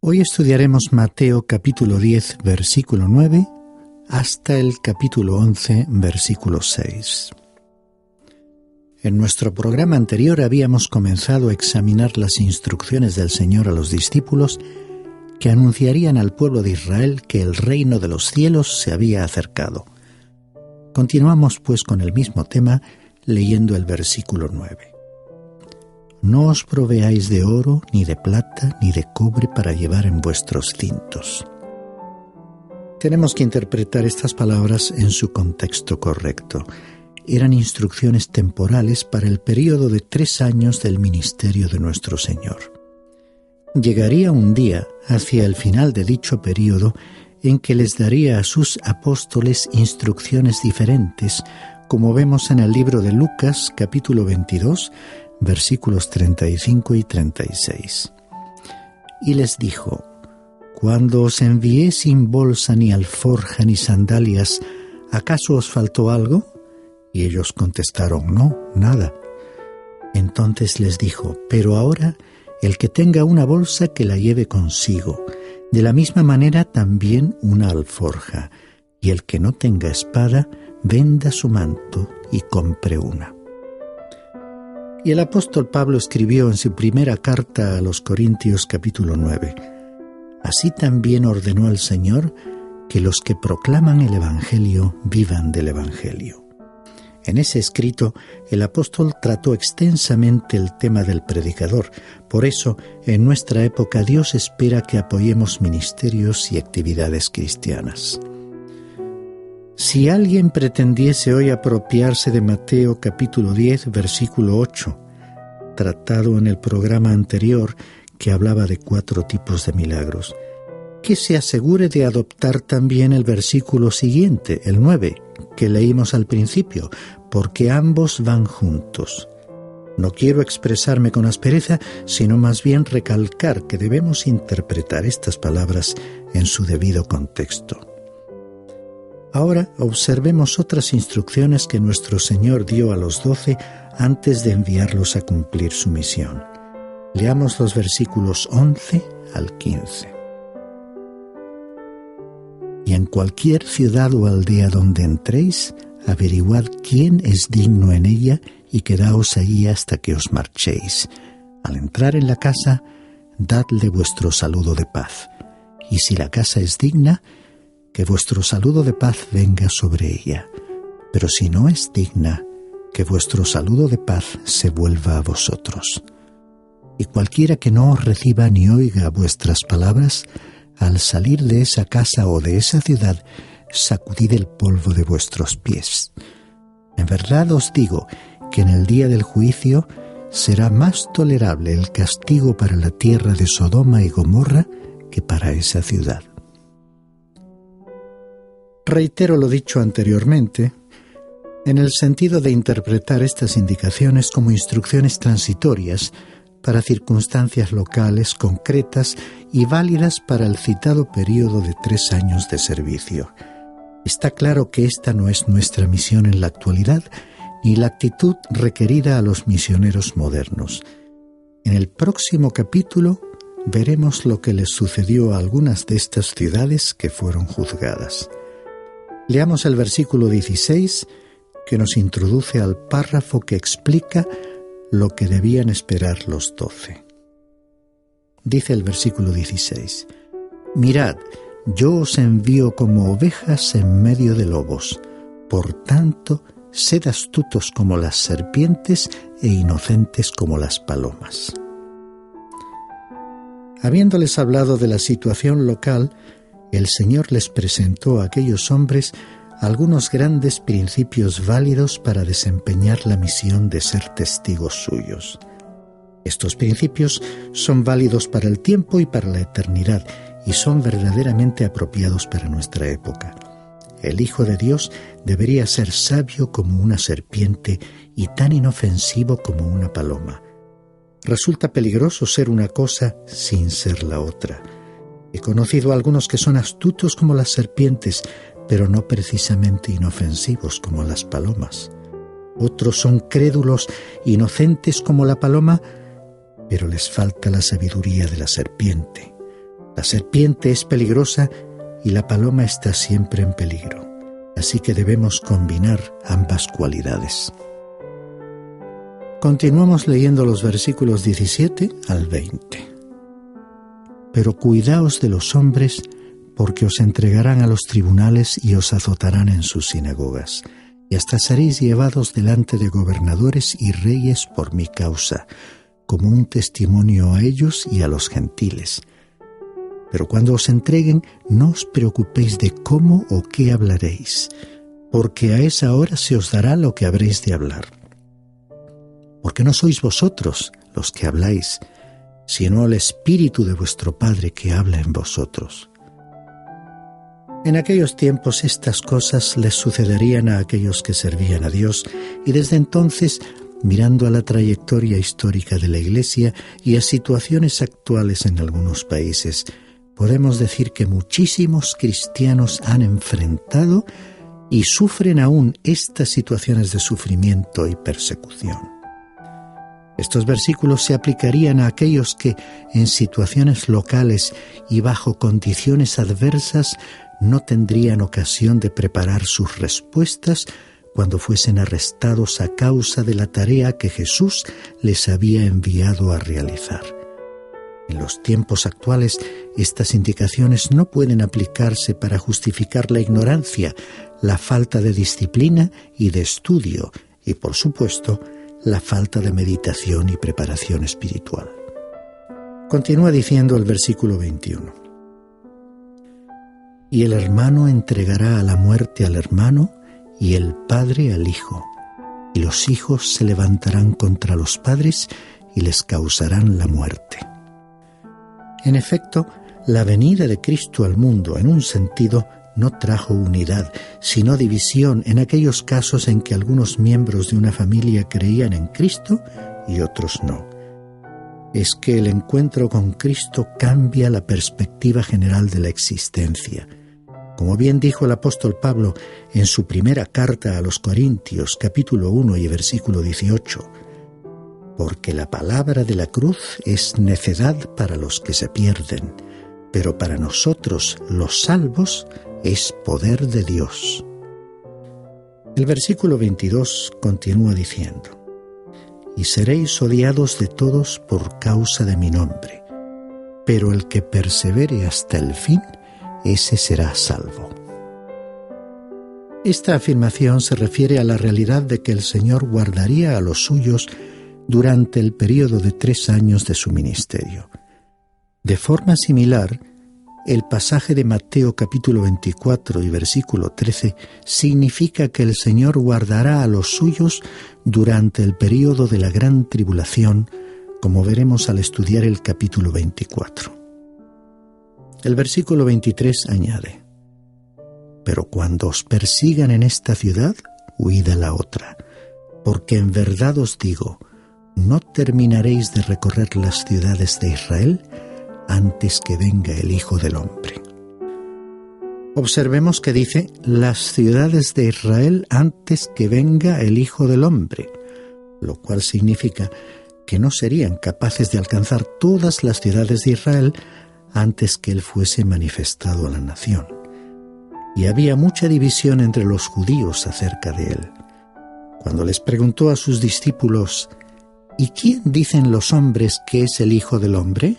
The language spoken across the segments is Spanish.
Hoy estudiaremos Mateo capítulo 10, versículo 9, hasta el capítulo 11, versículo 6. En nuestro programa anterior habíamos comenzado a examinar las instrucciones del Señor a los discípulos que anunciarían al pueblo de Israel que el reino de los cielos se había acercado. Continuamos pues con el mismo tema leyendo el versículo 9. No os proveáis de oro, ni de plata, ni de cobre para llevar en vuestros cintos. Tenemos que interpretar estas palabras en su contexto correcto. Eran instrucciones temporales para el período de 3 años del ministerio de nuestro Señor. Llegaría un día, hacia el final de dicho período, en que les daría a sus apóstoles instrucciones diferentes, como vemos en el libro de Lucas, capítulo 22, versículos 35 y 36. Y les dijo: Cuando os envié sin bolsa, ni alforja, ni sandalias, ¿acaso os faltó algo? Y ellos contestaron: No, nada. Entonces les dijo: Pero ahora el que tenga una bolsa, que la lleve consigo, de la misma manera también una alforja, y el que no tenga espada, venda su manto y compre una. Y el apóstol Pablo escribió en su primera carta a los Corintios capítulo 9: Así también ordenó el Señor que los que proclaman el Evangelio vivan del Evangelio. En ese escrito, el apóstol trató extensamente el tema del predicador. Por eso, en nuestra época, Dios espera que apoyemos ministerios y actividades cristianas. Si alguien pretendiese hoy apropiarse de Mateo capítulo 10, versículo 8, tratado en el programa anterior que hablaba de 4 tipos de milagros, que se asegure de adoptar también el versículo siguiente, el 9, que leímos al principio, porque ambos van juntos. No quiero expresarme con aspereza, sino más bien recalcar que debemos interpretar estas palabras en su debido contexto. Ahora observemos otras instrucciones que nuestro Señor dio a los 12 antes de enviarlos a cumplir su misión. Leamos los versículos 11 al 15. Y en cualquier ciudad o aldea donde entréis, averiguad quién es digno en ella y quedaos allí hasta que os marchéis. Al entrar en la casa, dadle vuestro saludo de paz. Y si la casa es digna, que vuestro saludo de paz venga sobre ella. Pero si no es digna, que vuestro saludo de paz se vuelva a vosotros. Y cualquiera que no os reciba ni oiga vuestras palabras, al salir de esa casa o de esa ciudad, sacudid el polvo de vuestros pies. En verdad os digo que en el día del juicio será más tolerable el castigo para la tierra de Sodoma y Gomorra que para esa ciudad. Reitero lo dicho anteriormente, en el sentido de interpretar estas indicaciones como instrucciones transitorias para circunstancias locales concretas y válidas para el citado período de 3 años de servicio. Está claro que esta no es nuestra misión en la actualidad, ni la actitud requerida a los misioneros modernos. En el próximo capítulo veremos lo que les sucedió a algunas de estas ciudades que fueron juzgadas. Leamos el versículo 16, que nos introduce al párrafo que explica lo que debían esperar los 12. Dice el versículo 16: Mirad, yo os envío como ovejas en medio de lobos. Por tanto, sed astutos como las serpientes e inocentes como las palomas. Habiéndoles hablado de la situación local, el Señor les presentó a aquellos hombres algunos grandes principios válidos para desempeñar la misión de ser testigos suyos. Estos principios son válidos para el tiempo y para la eternidad, y son verdaderamente apropiados para nuestra época. El Hijo de Dios debería ser sabio como una serpiente y tan inofensivo como una paloma. Resulta peligroso ser una cosa sin ser la otra. He conocido a algunos que son astutos como las serpientes, pero no precisamente inofensivos como las palomas. Otros son crédulos, inocentes como la paloma, pero les falta la sabiduría de la serpiente. La serpiente es peligrosa y la paloma está siempre en peligro, así que debemos combinar ambas cualidades. Continuamos leyendo los versículos 17 al 20. Pero cuidaos de los hombres, porque os entregarán a los tribunales y os azotarán en sus sinagogas, y hasta seréis llevados delante de gobernadores y reyes por mi causa, como un testimonio a ellos y a los gentiles. Pero cuando os entreguen, no os preocupéis de cómo o qué hablaréis, porque a esa hora se os dará lo que habréis de hablar. Porque no sois vosotros los que habláis, sino el Espíritu de vuestro Padre que habla en vosotros. En aquellos tiempos estas cosas les sucederían a aquellos que servían a Dios, y desde entonces, mirando a la trayectoria histórica de la Iglesia y a situaciones actuales en algunos países, podemos decir que muchísimos cristianos han enfrentado y sufren aún estas situaciones de sufrimiento y persecución. Estos versículos se aplicarían a aquellos que, en situaciones locales y bajo condiciones adversas, no tendrían ocasión de preparar sus respuestas cuando fuesen arrestados a causa de la tarea que Jesús les había enviado a realizar. En los tiempos actuales, estas indicaciones no pueden aplicarse para justificar la ignorancia, la falta de disciplina y de estudio, y por supuesto, la falta de meditación y preparación espiritual. Continúa diciendo el versículo 21. Y el hermano entregará a la muerte al hermano, y el padre al hijo, y los hijos se levantarán contra los padres y les causarán la muerte. En efecto, la venida de Cristo al mundo, en un sentido, no trajo unidad, sino división en aquellos casos en que algunos miembros de una familia creían en Cristo y otros no. Es que el encuentro con Cristo cambia la perspectiva general de la existencia. Como bien dijo el apóstol Pablo en su primera carta a los Corintios, capítulo 1 y versículo 18, porque la palabra de la cruz es necedad para los que se pierden, pero para nosotros, los salvos, es poder de Dios. El versículo 22 continúa diciendo, y seréis odiados de todos por causa de mi nombre, pero el que persevere hasta el fin, ese será salvo. Esta afirmación se refiere a la realidad de que el Señor guardaría a los suyos durante el período de 3 años de su ministerio. De forma similar, el pasaje de Mateo capítulo 24 y versículo 13 significa que el Señor guardará a los suyos durante el período de la gran tribulación, como veremos al estudiar el capítulo 24. El versículo 23 añade, pero cuando os persigan en esta ciudad, huid a la otra, porque en verdad os digo, no terminaréis de recorrer las ciudades de Israel antes que venga el Hijo del Hombre. Observemos que dice, las ciudades de Israel antes que venga el Hijo del Hombre, lo cual significa que no serían capaces de alcanzar todas las ciudades de Israel antes que Él fuese manifestado a la nación. Y había mucha división entre los judíos acerca de Él. Cuando les preguntó a sus discípulos, ¿y quién dicen los hombres que es el Hijo del Hombre?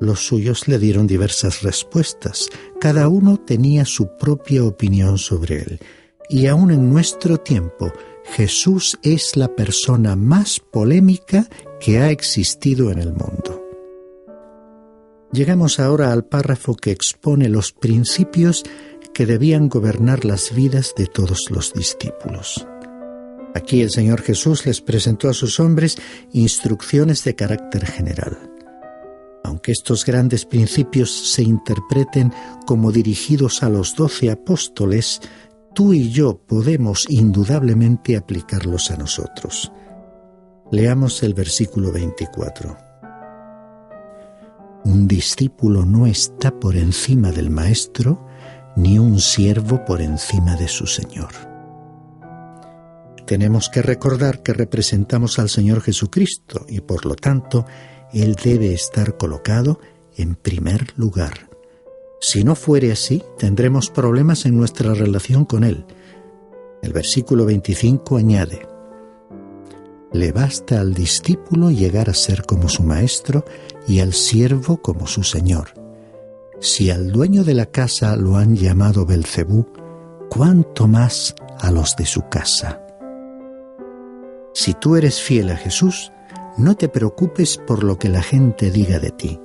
Los suyos le dieron diversas respuestas. Cada uno tenía su propia opinión sobre Él. Y aún en nuestro tiempo, Jesús es la persona más polémica que ha existido en el mundo. Llegamos ahora al párrafo que expone los principios que debían gobernar las vidas de todos los discípulos. Aquí el Señor Jesús les presentó a sus hombres instrucciones de carácter general. Aunque estos grandes principios se interpreten como dirigidos a los 12 apóstoles, tú y yo podemos indudablemente aplicarlos a nosotros. Leamos el versículo 24. Un discípulo no está por encima del maestro, ni un siervo por encima de su señor. Tenemos que recordar que representamos al Señor Jesucristo y por lo tanto, Él debe estar colocado en primer lugar. Si no fuere así, tendremos problemas en nuestra relación con Él. El versículo 25 añade: le basta al discípulo llegar a ser como su maestro y al siervo como su señor. Si al dueño de la casa lo han llamado Belcebú, ¿cuánto más a los de su casa? Si tú eres fiel a Jesús, no te preocupes por lo que la gente diga de ti.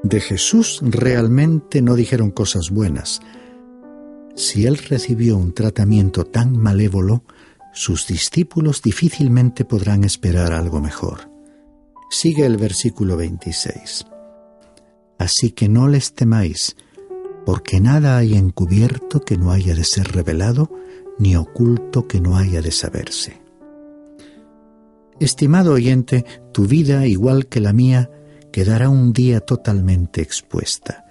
De Jesús realmente no dijeron cosas buenas. Si Él recibió un tratamiento tan malévolo, sus discípulos difícilmente podrán esperar algo mejor. Sigue el versículo 26. Así que no les temáis, porque nada hay encubierto que no haya de ser revelado, ni oculto que no haya de saberse. Estimado oyente, tu vida, igual que la mía, quedará un día totalmente expuesta.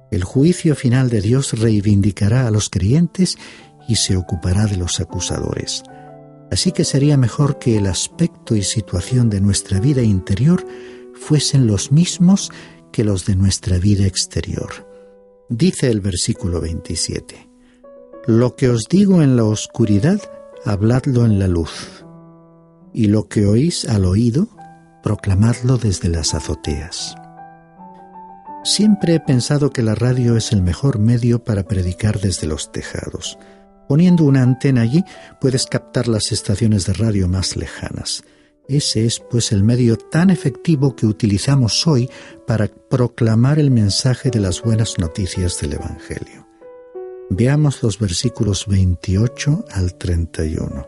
El juicio final de Dios reivindicará a los creyentes y se ocupará de los acusadores. Así que sería mejor que el aspecto y situación de nuestra vida interior fuesen los mismos que los de nuestra vida exterior. Dice el versículo 27: lo que os digo en la oscuridad, habladlo en la luz, y lo que oís al oído, proclamadlo desde las azoteas. Siempre he pensado que la radio es el mejor medio para predicar desde los tejados. Poniendo una antena allí, puedes captar las estaciones de radio más lejanas. Ese es, pues, el medio tan efectivo que utilizamos hoy para proclamar el mensaje de las buenas noticias del Evangelio. Veamos los versículos 28 al 31.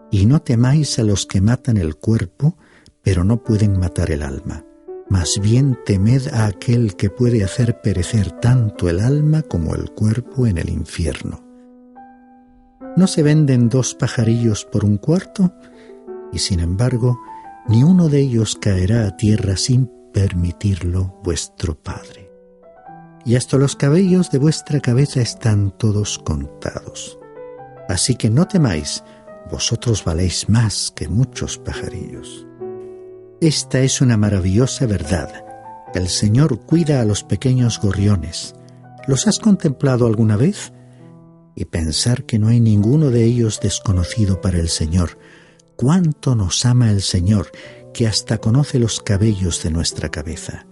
Y no temáis a los que matan el cuerpo, pero no pueden matar el alma. Más bien temed a aquel que puede hacer perecer tanto el alma como el cuerpo en el infierno. ¿No se venden 2 pajarillos por un cuarto? Y sin embargo, ni uno de ellos caerá a tierra sin permitirlo vuestro Padre. Y hasta los cabellos de vuestra cabeza están todos contados. Así que no temáis, vosotros valéis más que muchos pajarillos. Esta es una maravillosa verdad. El Señor cuida a los pequeños gorriones. ¿Los has contemplado alguna vez? Y pensar que no hay ninguno de ellos desconocido para el Señor. Cuánto nos ama el Señor, que hasta conoce los cabellos de nuestra cabeza.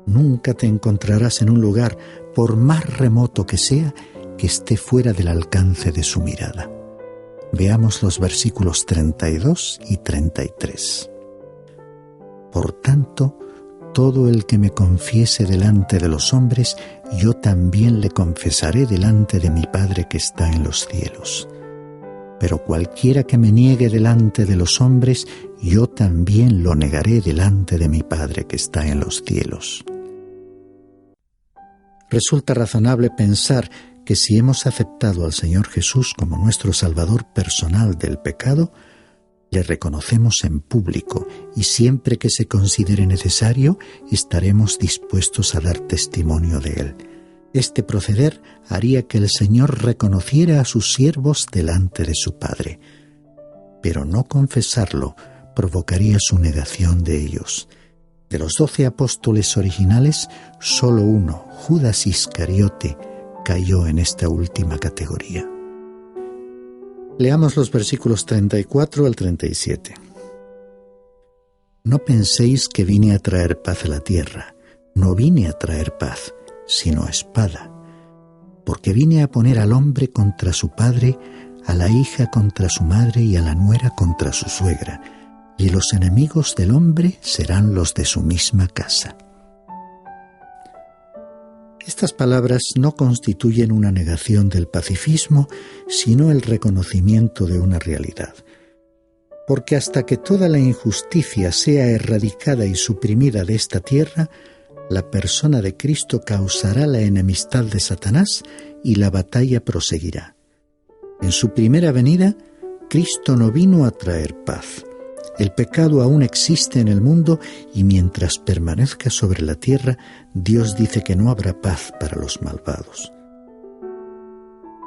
Nunca te encontrarás en un lugar, por más remoto que sea, que esté fuera del alcance de su mirada. Veamos los versículos 32 y 33. Por tanto, todo el que me confiese delante de los hombres, yo también le confesaré delante de mi Padre que está en los cielos. Pero cualquiera que me niegue delante de los hombres, yo también lo negaré delante de mi Padre que está en los cielos. Resulta razonable pensar que si hemos aceptado al Señor Jesús como nuestro Salvador personal del pecado, le reconocemos en público y siempre que se considere necesario estaremos dispuestos a dar testimonio de Él. Este proceder haría que el Señor reconociera a sus siervos delante de su Padre. Pero no confesarlo provocaría su negación de ellos. De los 12 apóstoles originales, solo uno, Judas Iscariote, cayó en esta última categoría. Leamos los versículos 34 al 37. No penséis que vine a traer paz a la tierra. No vine a traer paz, sino espada. Porque vine a poner al hombre contra su padre, a la hija contra su madre y a la nuera contra su suegra. Y los enemigos del hombre serán los de su misma casa. Estas palabras no constituyen una negación del pacifismo, sino el reconocimiento de una realidad. Porque hasta que toda la injusticia sea erradicada y suprimida de esta tierra, la persona de Cristo causará la enemistad de Satanás y la batalla proseguirá. En su primera venida, Cristo no vino a traer paz. El pecado aún existe en el mundo y mientras permanezca sobre la tierra, Dios dice que no habrá paz para los malvados.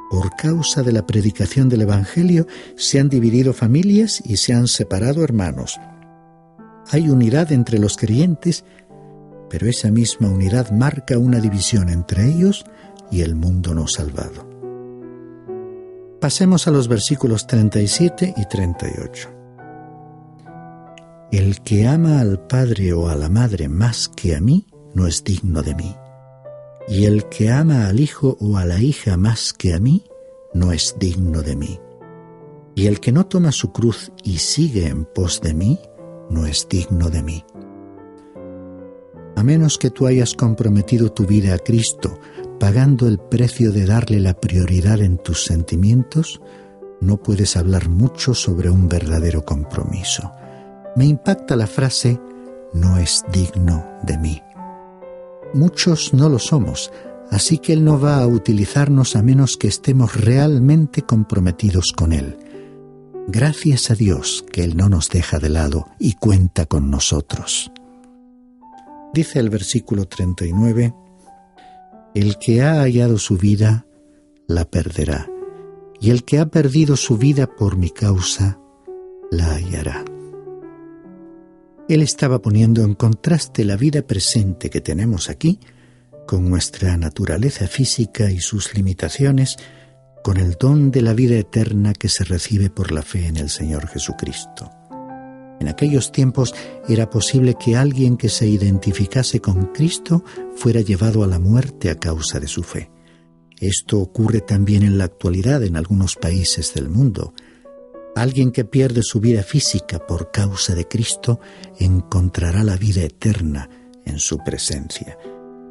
Por causa de la predicación del Evangelio, se han dividido familias y se han separado hermanos. Hay unidad entre los creyentes, pero esa misma unidad marca una división entre ellos y el mundo no salvado. Pasemos a los versículos 37 y 38. El que ama al padre o a la madre más que a mí, no es digno de mí. Y el que ama al hijo o a la hija más que a mí, no es digno de mí. Y el que no toma su cruz y sigue en pos de mí, no es digno de mí. A menos que tú hayas comprometido tu vida a Cristo, pagando el precio de darle la prioridad en tus sentimientos, no puedes hablar mucho sobre un verdadero compromiso. Me impacta la frase, no es digno de mí. Muchos no lo somos, así que Él no va a utilizarnos a menos que estemos realmente comprometidos con Él. Gracias a Dios que Él no nos deja de lado y cuenta con nosotros. Dice el versículo 39, el que ha hallado su vida, la perderá, y el que ha perdido su vida por mi causa, la hallará. Él estaba poniendo en contraste la vida presente que tenemos aquí, con nuestra naturaleza física y sus limitaciones, con el don de la vida eterna que se recibe por la fe en el Señor Jesucristo. En aquellos tiempos era posible que alguien que se identificase con Cristo fuera llevado a la muerte a causa de su fe. Esto ocurre también en la actualidad en algunos países del mundo. Alguien que pierde su vida física por causa de Cristo encontrará la vida eterna en su presencia.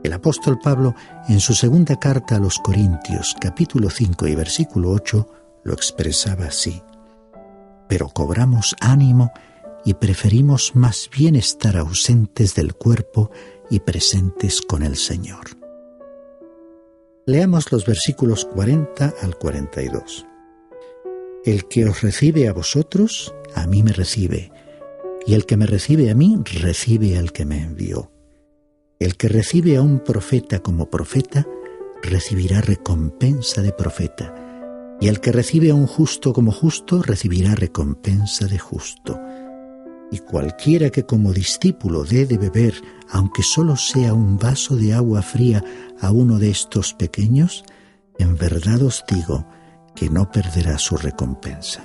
El apóstol Pablo, en su segunda carta a los Corintios, capítulo 5 y versículo 8, lo expresaba así: pero cobramos ánimo y preferimos más bien estar ausentes del cuerpo y presentes con el Señor. Leamos los versículos 40 al 42. El que os recibe a vosotros, a mí me recibe, y el que me recibe a mí, recibe al que me envió. El que recibe a un profeta como profeta, recibirá recompensa de profeta, y el que recibe a un justo como justo, recibirá recompensa de justo. Y cualquiera que como discípulo dé de beber, aunque solo sea un vaso de agua fría a uno de estos pequeños, en verdad os digo que no perderá su recompensa.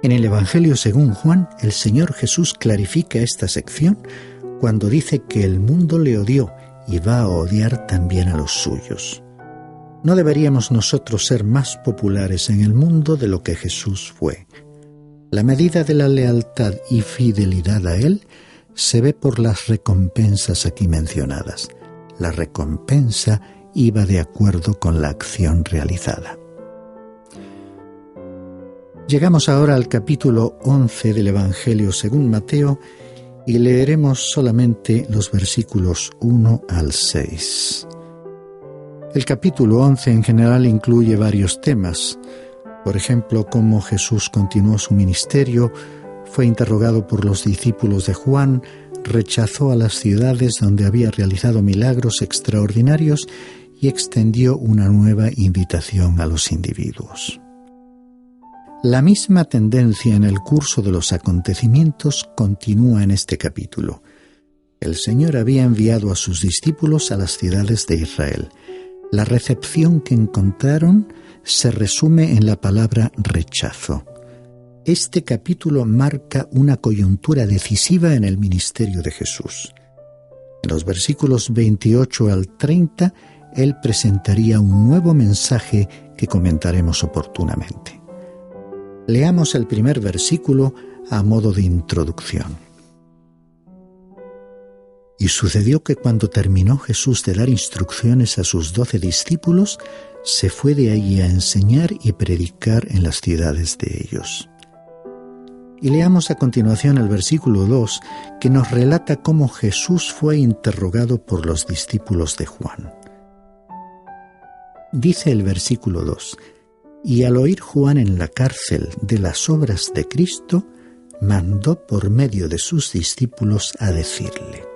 En el Evangelio según Juan, el Señor Jesús clarifica esta sección cuando dice que el mundo le odió y va a odiar también a los suyos. No deberíamos nosotros ser más populares en el mundo de lo que Jesús fue. La medida de la lealtad y fidelidad a Él se ve por las recompensas aquí mencionadas. La recompensa iba de acuerdo con la acción realizada. Llegamos ahora al capítulo 11 del Evangelio según Mateo y leeremos solamente los versículos 1 al 6. El capítulo 11 en general incluye varios temas. Por ejemplo, cómo Jesús continuó su ministerio, fue interrogado por los discípulos de Juan, rechazó a las ciudades donde había realizado milagros extraordinarios y extendió una nueva invitación a los individuos. La misma tendencia en el curso de los acontecimientos continúa en este capítulo. El Señor había enviado a sus discípulos a las ciudades de Israel. La recepción que encontraron se resume en la palabra rechazo. Este capítulo marca una coyuntura decisiva en el ministerio de Jesús. En los versículos 28 al 30, Él presentaría un nuevo mensaje que comentaremos oportunamente. Leamos el primer versículo a modo de introducción. Y sucedió que cuando terminó Jesús de dar instrucciones a sus 12 discípulos, se fue de allí a enseñar y predicar en las ciudades de ellos. Y leamos a continuación el versículo 2, que nos relata cómo Jesús fue interrogado por los discípulos de Juan. Dice el versículo 2, y al oír Juan en la cárcel de las obras de Cristo, mandó por medio de sus discípulos a decirle.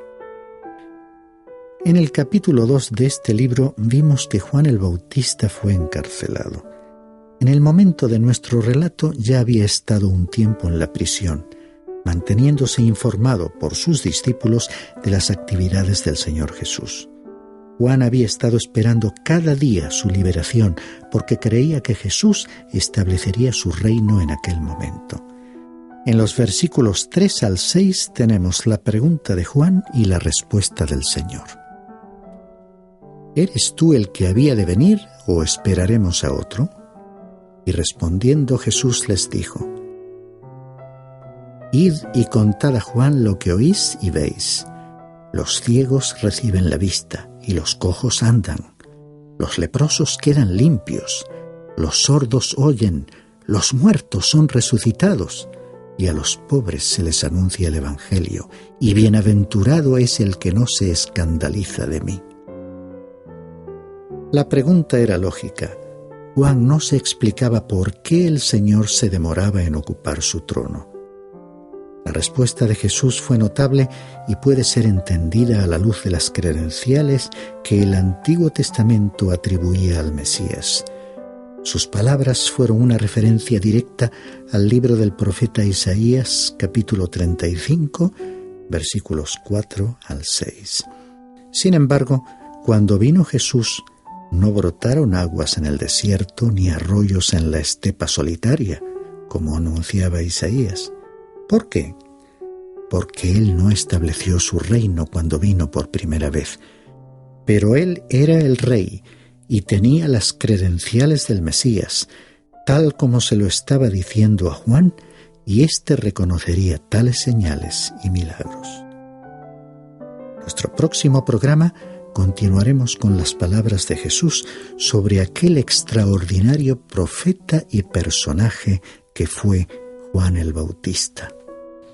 En el capítulo 2 de este libro vimos que Juan el Bautista fue encarcelado. En el momento de nuestro relato ya había estado un tiempo en la prisión, manteniéndose informado por sus discípulos de las actividades del Señor Jesús. Juan había estado esperando cada día su liberación porque creía que Jesús establecería su reino en aquel momento. En los versículos 3 al 6 tenemos la pregunta de Juan y la respuesta del Señor. ¿Eres tú el que había de venir o esperaremos a otro? Y respondiendo Jesús les dijo: Id y contad a Juan lo que oís y veis. Los ciegos reciben la vista y los cojos andan. Los leprosos quedan limpios. Los sordos oyen. Los muertos son resucitados. Y a los pobres se les anuncia el Evangelio. Y bienaventurado es el que no se escandaliza de mí. La pregunta era lógica. Juan no se explicaba por qué el Señor se demoraba en ocupar su trono. La respuesta de Jesús fue notable y puede ser entendida a la luz de las credenciales que el Antiguo Testamento atribuía al Mesías. Sus palabras fueron una referencia directa al libro del profeta Isaías, capítulo 35, versículos 4 al 6. Sin embargo, cuando vino Jesús, no brotaron aguas en el desierto ni arroyos en la estepa solitaria, como anunciaba Isaías. ¿Por qué? Porque Él no estableció su reino cuando vino por primera vez. Pero Él era el Rey y tenía las credenciales del Mesías, tal como se lo estaba diciendo a Juan, y éste reconocería tales señales y milagros. Nuestro próximo programa continuaremos con las palabras de Jesús sobre aquel extraordinario profeta y personaje que fue Juan el Bautista.